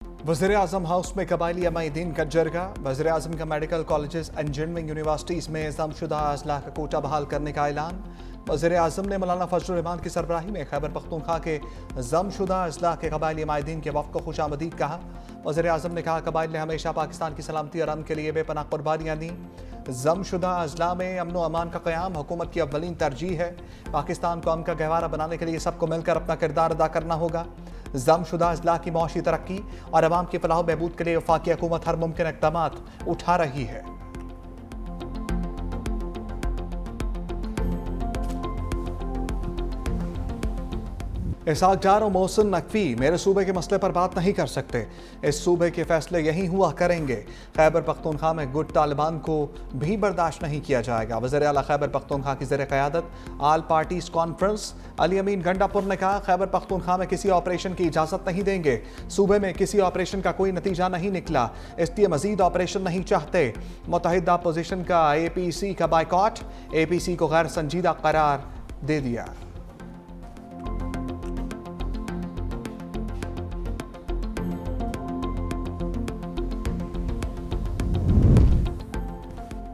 वज़ीर-ए-आज़म हाउस में कबायली अमायदीन का जरगा। वज़ीर-ए-आज़म का मेडिकल कॉलेजेस इंजीनियरिंग यूनिवर्सिटीज़ में ज़मशुदा अजला का कोटा बहाल करने का ऐलान। वज़ीर-ए-आज़म ने मौलाना फजल रहमान की सरबराही में खैबर पख्तूनख्वा के ज़मशुदा अजला के कबायली अमायदीन के वफ़द को खुशामदीद कहा। वज़ीर-ए-आज़म ने कहा कबाइल ने हमेशा पाकिस्तान की सलामती और अमन के लिए बेपनाह कुर्बानियाँ दी। ज़मशुदा अजला में अमन व अमान का क़याम हुकूमत की अव्वलीन तरजीह है। पाकिस्तान को अमन का गहवारा बनाने के लिए सबको मिलकर अपना किरदार अदा करना होगा। ज़मशुदा अजला की मुआशी तरक्की और अवाम की फलाह बहबूद के लिए वफाकी हुकूमत हर मुमकिन इक़दामात उठा रही है। इसहाक डार और मोहसिन नकवी मेरे सूबे के मसले पर बात नहीं कर सकते, इस सूबे के फैसले यहीं हुआ करेंगे। खैबर पख्तूनख्वा में गुट तालिबान को भी बर्दाश्त नहीं किया जाएगा। वज़ीर आला खैबर पख्तूनख्वा की ज़ेर क़यादत आल पार्टीज़ कॉन्फ्रेंस अली अमीन गंडापुर ने कहा खैबर पख्तूनख्वा में किसी ऑपरेशन की इजाज़त नहीं देंगे। सूबे में किसी ऑपरेशन का कोई नतीजा नहीं निकला, इसलिए मजीद ऑपरेशन नहीं चाहते। मुत्तहिदा अपोजिशन का APC का बाइकॉट, APC को गैर संजीदा करार दे दिया।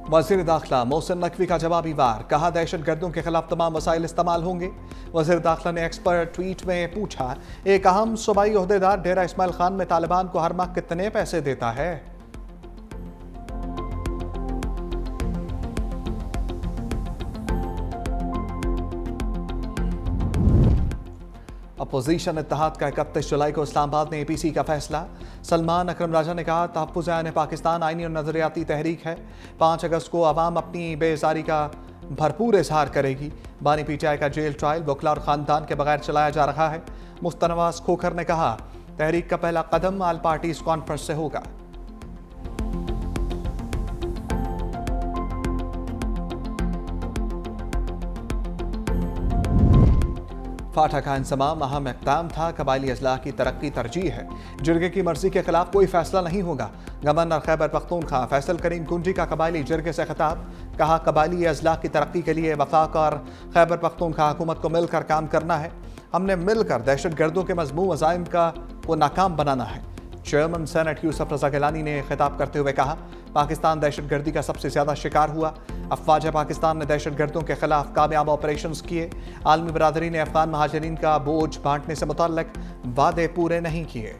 वज़ीर दाखिला मोहसिन नकवी का जवाबी वार, कहा दहशत गर्दों के खिलाफ तमाम वसाइल इस्तेमाल होंगे। वज़ीर दाखिला ने एक्सपर्ट ट्वीट में पूछा एक अहम सूबाई ओहदेदार डेरा इस्माइल खान में तालिबान को हर माह कितने पैसे देता है? अपोजिशन इत्तेहाद का 31 जुलाई को इस्लामाबाद में APC का फैसला। सलमान अकरम राजा ने कहा तहफ़्फ़ुज़ आइन पाकिस्तान आइनी और नज़रियाती तहरीक है। 5 अगस्त को अवाम अपनी बेजारी का भरपूर इजहार करेगी। बानी PTI का जेल ट्रायल वकला और ख़ानदान के बगैर चलाया जा रहा है। मुफ्ती नवाज खोखर ने कहा तहरीक का पहला कदम आल पार्टीज़ कॉन्फ्रेंस से होगा। फाटा का इंसमाम अहम इक़दाम था, कबायली अजला की तरक्की तरजीह है। जिरगे की मर्जी के खिलाफ कोई फैसला नहीं होगा। गवर्नर खैबर पख्तूनख्वा फैसल करीम कुंजी का कबायली जिरगे से खिताब, कहा कबायली अजला की तरक्की के लिए वफाक और खैबर पख्तूनख्वा हुकूमत को मिलकर काम करना है। हमने मिलकर दहशत गर्दों के मज़मूम अज़ाइम को नाकाम बनाना है। चेयरमैन सेनेट यूसुफ रज़ा गिलानी ने खिताब करते हुए कहा पाकिस्तान दहशत गर्दी का सबसे ज़्यादा शिकार हुआ। अफवाज पाकिस्तान ने दहशत गर्दों के खिलाफ कामयाब ऑपरेशंस किए। आलमी बरादरी ने अफगान महाजरीन का बोझ बांटने से मुतल्लिक वादे पूरे नहीं किए।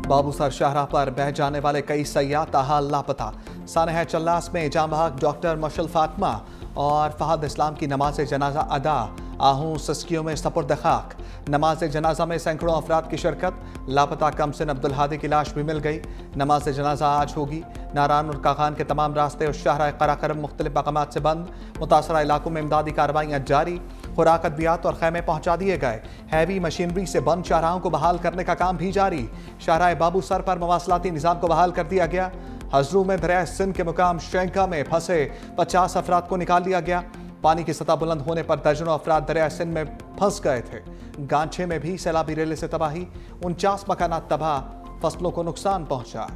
बाबूसर शाहराह पर बह जाने वाले कई सयाह ताहाल लापता। सानहा चल्लास में जाम बहक डॉक्टर मशल फातिमा और फहद इस्लाम की नमाज जनाजा अदा। आहूं सस्कियों में सपुर्द खाक। नमाज जनाजा में सैकड़ों अफराद की शिरकत। लापता कमसिन अब्दुल हादी की लाश भी मिल गई। नमाज जनाजा आज होगी। नारान और काखान के तमाम रास्ते और शाहराह कराकरम मुख्तलिफ मकामात से बंद। मुतासरा इलाकों में इमदादी कार्रवाइयाँ जारी। खुराक अद्वियात और खैमे पहुंचा दिए गए। हैवी मशीनरी से बंद शाहराहों को बहाल करने का काम भी जारी। शाहराह बाबू सर पर मवासलाती निज़ाम को बहाल कर दिया गया। हजरू में दरिया सिंध के मुकाम शेंका में फंसे 50 अफराद को निकाल लिया गया। पानी की सतह बुलंद होने पर दर्जनों अफराद दरिया सिंध में फंस गए थे। गांछे में भी सैलाबी रेले से तबाही। 49 मकानात तबाह, फसलों को नुकसान पहुंचा।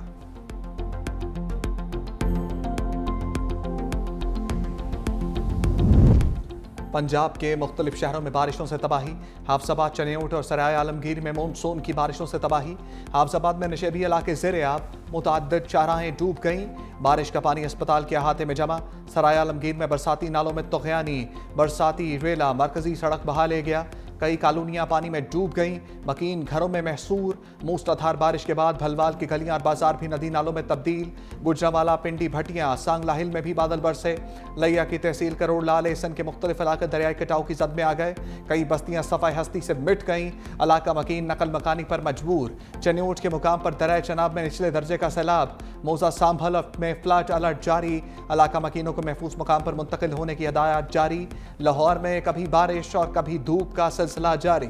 पंजाब के मुख्तलिफ शहरों में बारिशों से तबाही। हाफजाबाद, चनियोट और सराय आलमगीर में मानसून की बारिशों से तबाही। हाफजाबाद में नशेबी इलाके ज़ेर-ए-आब, मुतअद्दिद शाहराहें डूब गईं। बारिश का पानी अस्पताल के अहाते में जमा। सराय आलमगीर में बरसाती नालों में तुग़यानी। बरसाती रेला मरकजी सड़क बहा ले गया। कई कॉलोनियां पानी में डूब गईं। मकीन घरों में महसूर। मूसलाधार बारिश के बाद भलवाल की गलियां और बाजार भी नदी नालों में तब्दील। गुजरावाला, पिंडी, भटियां, सांगला हिल में भी बादल बरसे। लिया की तहसील करोड़ लाल एसन के मुख्तलिफ इलाके दरियाई कटाव की जद में आ गए। कई बस्तियां सफ़ाई हस्ती से मिट गईं। इलाका मकीन नकल मकानी पर मजबूर। चनियोट के मुकाम पर दरिया चनाब में निचले दर्जे का सैलाब। मौजा सांभल में फ्लड अलर्ट जारी। इलाका मकीनों को महफूज मुकाम पर मुंतकिल होने की हिदायत जारी। लाहौर में कभी बारिश और कभी धूप का सिलसिला जारी।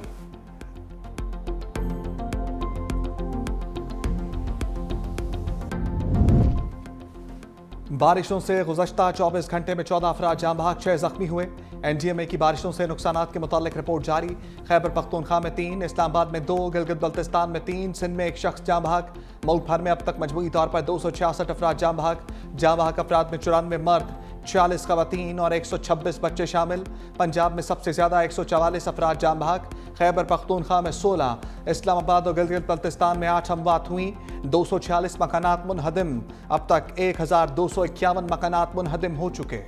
बारिशों से गुज़श्ता 24 घंटे में 14 अफराद जाम बहक, 6 जख्मी हुए। NDMA की बारिशों से नुकसानात के मुतालिक रिपोर्ट जारी। खैबर पख्तूनख्वा में 3, इस्लामाबाद में 2, गिलगित बल्तिस्तान में 3, सिंध में 1 शख्स जाम बहक। मुल्क भर में अब तक मजमूई तौर पर 266 अफराद जाम बहक। जाम बहक अफराद में 94 मर्द, 40 खवातीन और 126 बच्चे शामिल। पंजाब में सबसे ज्यादा 144 अफराद जान बहक। खैबर पख्तूनख्वा में 16, इस्लामाबाद और गिलगित बल्तिस्तान में 8 अमवात हुई। 246 मकानात मुनहदिम। अब तक 1251 मकानात मुनहदिम हो चुके।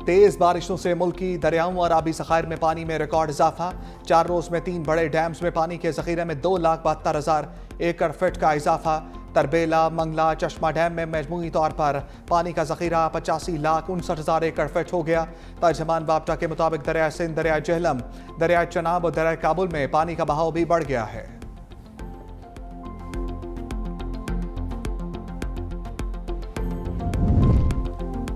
तेज बारिशों से मुल्की दरियाओं और आबी ज़खायर में पानी में रिकॉर्ड इजाफा। 4 रोज में 3 बड़े डैम्स में पानी के जखीरे में 2,72,000 एकड़ फीट का इजाफा। तरबेला, मंगला, चश्मा डैम में मजमूई तौर पर पानी का जखीरा 85,59,000 एकड़ फीट हो गया। तर्जमान बाप्टा के मुताबिक दरिया सिंध, दरिया जहलम, दरिया चनाब और दरिया काबुल में पानी का बहाव भी बढ़ गया है।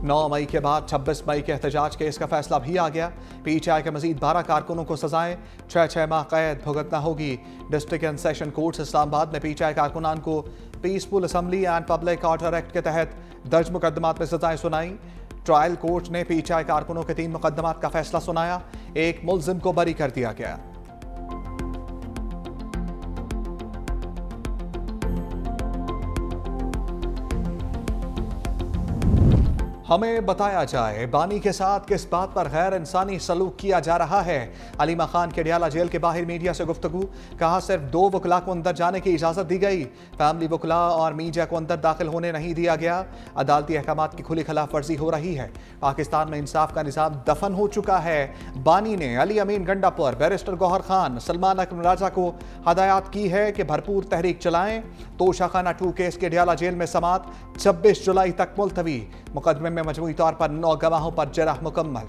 9 मई के बाद 26 मई के एहतजाज केस का फैसला भी आ गया। पीटीआई के मजीद 12 कारकुनों को सजाएं, 6 माह कैद भुगतना होगी। District and session court Islamabad ने पीटीआई कारकुनान को peaceful assembly and public order act के तहत दर्ज मुकदमात में सजाएं सुनाई। ट्रायल कोर्ट ने पीटीआई कारकुनों के 3 मुकदमात का फैसला सुनाया। एक मुलजिम को बरी कर दिया गया। हमें बताया जाए बानी के साथ किस बात पर गैर इंसानी सलूक किया जा रहा है। अलीमा खान के डियाला जेल के बाहर मीडिया से गुफ्तगू। कहा सिर्फ 2 वकला को अंदर जाने की इजाजत दी गई। फैमिली वकला और मीडिया को अंदर दाखिल होने नहीं दिया गया। अदालती अहकामात की खुली खिलाफ वर्जी हो रही है। पाकिस्तान में इंसाफ का निज़ाम दफन हो चुका है। बानी ने अली अमीन गंडापुर, बैरिस्टर गौहर खान, सलमान अकरम राजा को हदायत की है कि भरपूर तहरीक चलाएं। तोशाखाना 2 केस के डियाला जेल में समात 26 जुलाई तक मुलतवी। मुकदमे में मजमूई तौर पर 9 गवाहों पर जरह मुकम्मल।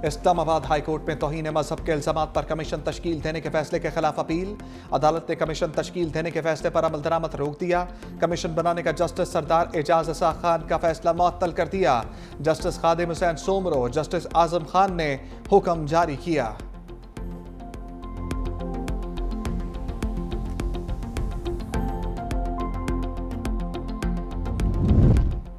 इस्लामाबाद हाई कोर्ट में तौहीन मजहब के इल्जामात पर कमीशन तश्कील देने के फैसले के खिलाफ अपील। अदालत ने कमीशन तश्कील देने के फैसले पर अमल दरामद रोक दिया। कमीशन बनाने का जस्टिस सरदार एजाज इसाक खान का फैसला मुअत्तल कर दिया। जस्टिस खादिम हुसैन सोमरो, जस्टिस आजम खान ने हुक्म जारी किया।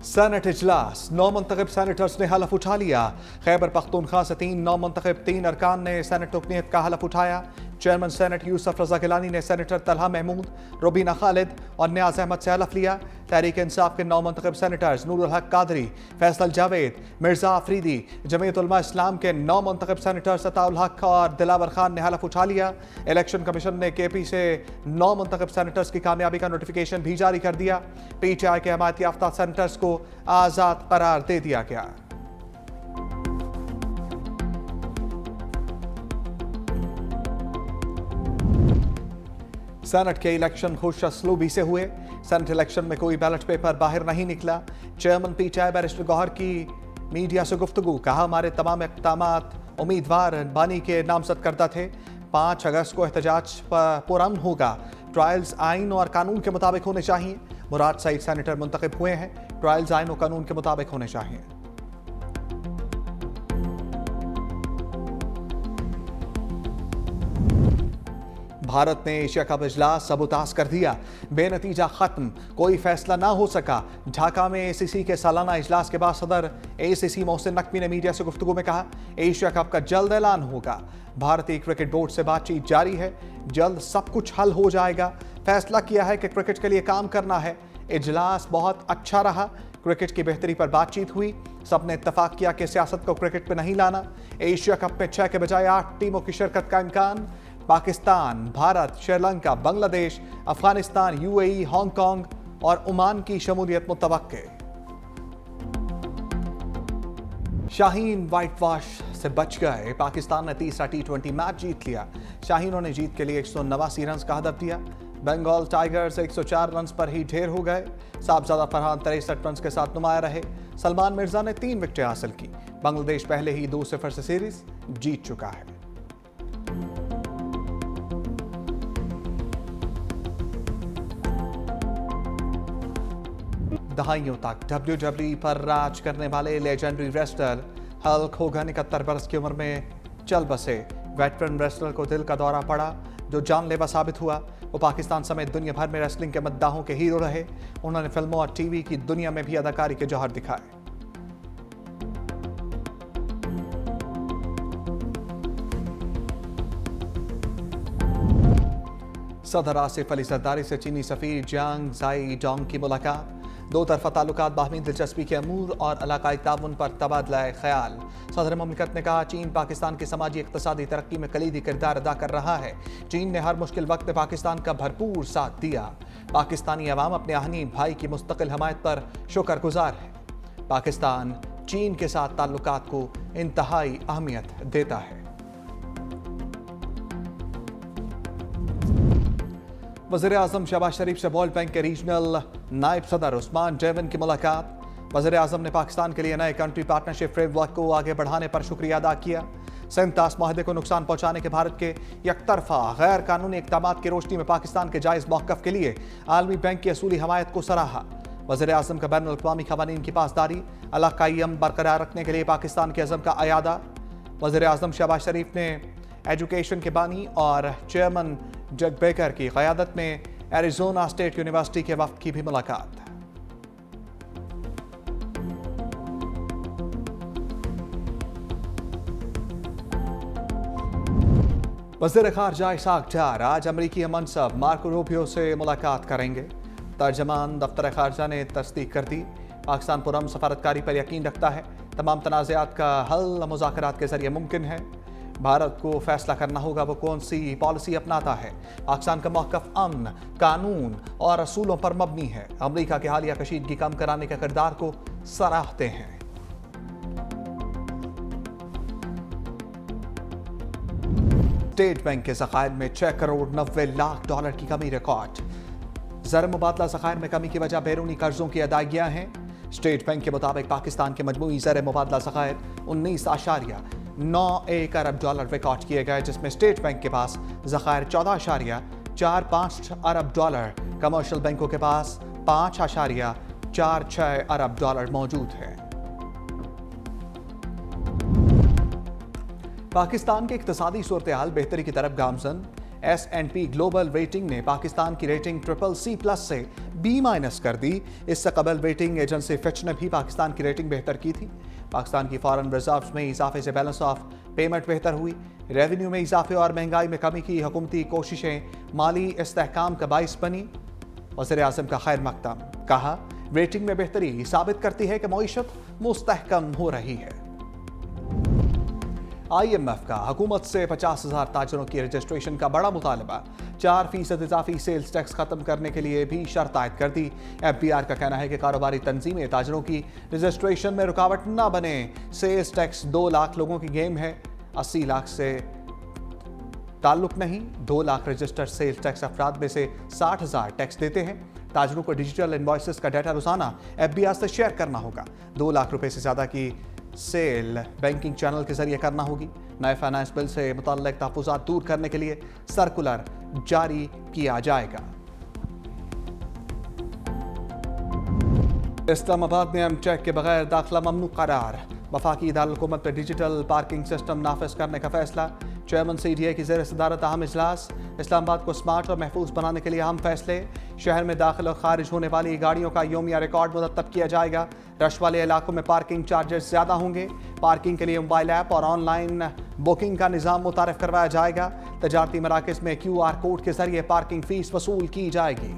सेनेट इजलास, 9 मुंतखब सेनेटर्स ने हलफ उठा लिया। खैबर पख्तूनख्वा से 3 नौ मुंतखब 3 अरकान ने सेनेट रुकनीयत का हलफ उठाया। चेयरमैन सेनेट यूसुफ रजा गिलानी ने सेनेटर तलहा महमूद, रुबीना खालिद और न्याज अहमद से हलफ लिया। तहरीक इंसाफ के 9 मुंतखब सेनेटर्स नूरुल हक कादरी, फैसल जावेद, मिर्जा आफरीदी, जमीयत उलमा इस्लाम के 9 मुंतखब सेनेटर्स अताउल हक और दिलावर खान ने हलफ उठा लिया। इलेक्शन कमीशन ने केपी से 9 मुंतखब सेनेटर्स की कामयाबी का नोटिफिकेशन भी जारी कर दिया। पीटीआई के हमायत याफ्ता सेनेटर्स को आजाद करार दे दिया गया। सेनेट के इलेक्शन खुश असलूबी से हुए। सेनेट इलेक्शन में कोई बैलेट पेपर बाहर नहीं निकला। चेयरमैन पीटीआई बैरिस्टर गौहर की मीडिया से गुफ्तगू। कहा हमारे तमाम इक़दामात उम्मीदवार बानी के नामजद करदा थे। 5 अगस्त को एहतजाज पुरअमन होगा। ट्रायल्स आइन और कानून के मुताबिक होने चाहिए। मुराद सईद सेनेटर मुंतखब हुए हैं। ट्रायल्स आइन और कानून के मुताबिक होने चाहिए। भारत ने एशिया कप इजलास सबूताज कर दिया। बेनतीजा खत्म, कोई फैसला ना हो सका। ढाका में एसीसी के सालाना इजलास के बाद सदर एसीसी मोहसिन नकवी ने मीडिया से गुफ्तगू में कहा एशिया कप का जल्द ऐलान होगा। भारतीय क्रिकेट बोर्ड से बातचीत जारी है। जल्द सब कुछ हल हो जाएगा। फैसला किया है कि क्रिकेट के लिए काम करना है। इजलास बहुत अच्छा रहा। क्रिकेट की बेहतरी पर बातचीत हुई। सबने इत्तफाक किया कि सियासत को क्रिकेट पे नहीं लाना। एशिया कप में 6 के बजाय 8 टीमों की शिरकत का इम्कान। पाकिस्तान, भारत, श्रीलंका, बांग्लादेश, अफगानिस्तान, यूएई, हांगकांग और ओमान की शमूलियत मुतवक्के। शाहीन व्हाइट वॉश से बच गए। पाकिस्तान ने तीसरा T20 मैच जीत लिया। शाहीनों ने जीत के लिए 189 रन का हदफ दिया। बंगाल टाइगर्स 104 रन पर ही ढेर हो गए। साहबजादा फरहान 63 रन के साथ नुमाया रहे। सलमान मिर्जा ने 3 विकेटें हासिल की। बांग्लादेश पहले ही 2-0 से सीरीज जीत चुका है। दहाइयों तक WWE पर राज करने वाले लेजेंडरी रेसलर हल्क होगन 71 बरस की उम्र में चल बसे। वेटरन रेसलर को दिल का दौरा पड़ा जो जानलेवा साबित हुआ। वो पाकिस्तान समेत दुनिया भर में रेसलिंग के मद्दाहों के हीरो रहे। उन्होंने फिल्मों और टीवी की दुनिया में भी अदाकारी के जौहर दिखाए। सदर आसिफ अली जरदारी से चीनी सफीर जियांग जाई डोंग की मुलाकात। दो तरफा ताल्लुकात बाहमी दिलचस्पी के अमूर और इलाकाई ताउन पर तबादला ख्याल। सदर मुमलिकत ने कहा, चीन पाकिस्तान की समाजी इक़्तिसादी तरक्की में कलीदी किरदार अदा कर रहा है। चीन ने हर मुश्किल वक्त में पाकिस्तान का भरपूर साथ दिया। पाकिस्तानी अवाम अपने आहनी भाई की मुस्तकिल हमायत पर शुक्रगुजार है। पाकिस्तान चीन के साथ ताल्लुकात को इंतहाई अहमियत देता है। वज़ीर-ए-आज़म शहबाज शरीफ से वर्ल्ड बैंक के रीजनल नायब सदर उस्मान जैवन की मुलाकात। वज़ीर-ए-आज़म ने पाकिस्तान के लिए नए कंट्री पार्टनरशिप फ्रेमवर्क को आगे बढ़ाने पर शुक्रिया अदा किया। सेंतास माहदे को नुकसान पहुंचाने के भारत के यकतरफा गैर कानूनी इक़दामात की रोशनी में पाकिस्तान के जायज़ मौक़िफ़ के लिए आलमी बैंक की असूली हमायत को सराहा। वज़ीर-ए-आज़म का बैनुल अक़वामी क़वानीन की पासदारी इलाक़ाई अमन बरकरार रखने के लिए पाकिस्तान के अज़म का अयादा। वज़ीर-ए-आज़म शहबाज शरीफ ने एजुकेशन के बानी और चेयरमैन जग बेकर की क़यादत में एरिज़ोना स्टेट यूनिवर्सिटी के वफ़द की भी मुलाकात। वज़ीर ख़ारजा इसाक डार आज अमरीकी मनसब मार्को रूबियो से मुलाकात करेंगे। तर्जमान दफ्तर ख़ारजा ने तस्दीक कर दी। पाकिस्तान पुरअमन सफारतकारी पर यकीन रखता है। तमाम तनाज़ात का हल मुज़ाकरात के ज़रिए मुमकिन है। भारत को फैसला करना होगा वो कौन सी पॉलिसी अपनाता है। पाकिस्तान का मौक़िफ़ अमन, कानून और असूलों पर मबनी है। अमरीका के हालिया कशीदगी कम कराने के किरदार को सराहते हैं। स्टेट बैंक के ज़खायर में 6 करोड़ 90 लाख डॉलर की कमी रिकॉर्ड। ज़र मुबादला ज़खायर में कमी की वजह बैरूनी कर्जों की अदायगियाँ हैं। स्टेट बैंक के मुताबिक पाकिस्तान के मजमूई ज़र मुबादला ज़खायर 19.91 अरब डॉलर रिकॉर्ड किए गए, जिसमें स्टेट बैंक के पास ज़खायर 14.45 अरब डॉलर, कमर्शियल बैंकों के पास 5.46 अरब डॉलर मौजूद है। पाकिस्तान के इक़्तिसादी सूरत हाल बेहतरी की तरफ गामज़न। S&P ग्लोबल रेटिंग ने पाकिस्तान की रेटिंग CCC+ से B- कर दी। इससे कबल रेटिंग एजेंसी फिच ने भी पाकिस्तान की रेटिंग बेहतर की थी। पाकिस्तान की फॉरेन रिजर्व्स में इजाफे से बैलेंस ऑफ पेमेंट बेहतर हुई। रेवेन्यू में इजाफे और महंगाई में कमी की हुकूमती कोशिशें माली इस्तेहकाम का बाइस बनी। वज़ीर-ए-आज़म का खैर मकदम, कहा, रेटिंग में बेहतरी साबित करती है कि मईशत मुस्तहकम हो रही है। IMF का हुकूमत से 50,000 ताजरों की रजिस्ट्रेशन का बड़ा मुतालबा। 4% इजाफी सेल्स टैक्स खत्म करने के लिए भी शर्त आयद कर दी। FBR का कहना है कि कारोबारी तंजीमें ताजरों की रजिस्ट्रेशन में रुकावट न बने। सेल्स टैक्स 2 लाख लोगों की गेम है, 80 लाख से ताल्लुक नहीं। 2 लाख रजिस्टर्ड सेल्स टैक्स अफराद में से 60,000 टैक्स देते हैं। ताजरों को डिजिटल इनवॉइसेस का डाटा रोजाना FBR से शेयर करना होगा। 2 लाख रुपए से ज्यादा की सेल बैंकिंग चैनल के जरिए करना होगी। नए फाइनेंस बिल से मुतल्लिक तहफ़्फ़ुज़ात दूर करने के लिए सर्कुलर जारी किया जाएगा। इस्लामाबाद में एमटेक के बगैर दाखिला ममनू करार। वफाकी दारुल-हुकूमत पर डिजिटल पार्किंग सिस्टम नाफिज करने का फैसला। चेयरमैन CDA की ज़ेर सदारत अहम इजलास। इस्लामाबाद को स्मार्ट और महफूज बनाने के लिए अहम फैसले। शहर में दाखिल और खारिज होने वाली गाड़ियों का योमिया रिकॉर्ड मुरतब किया जाएगा। रश वाले इलाकों में पार्किंग चार्जेस ज़्यादा होंगे। पार्किंग के लिए मोबाइल ऐप और ऑनलाइन बुकिंग का निज़ाम मुतारिफ करवाया जाएगा। तजारती मराकज़ में QR कोड के जरिए पार्किंग फीस वसूल की जाएगी।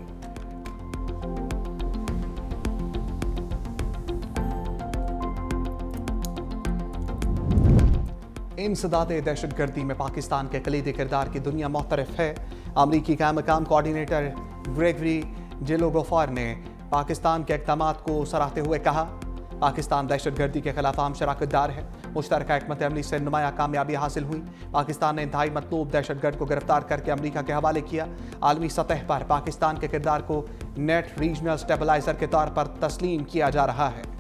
इंसदादे दहशतगर्दी में पाकिस्तान के कलीदी किरदार की दुनिया मुतरफ है। अमरीकी का मकाम कोऑर्डिनेटर ग्रेगरी जिलोगोफर ने पाकिस्तान के इक़दामात को सराहते हुए कहा, पाकिस्तान दहशतगर्दी के खिलाफ आम शराकतदार है। मुश्तरका हिकमत अमली से नुमाया कामयाबी हासिल हुई। पाकिस्तान ने इंतहाई मतलूब दहशतगर्द को गिरफ्तार करके अमरीका के हवाले किया। आलमी सतह पर पाकिस्तान के किरदार को नेट रीजनल स्टेबलाइजर के तौर पर तस्लीम किया जा रहा है।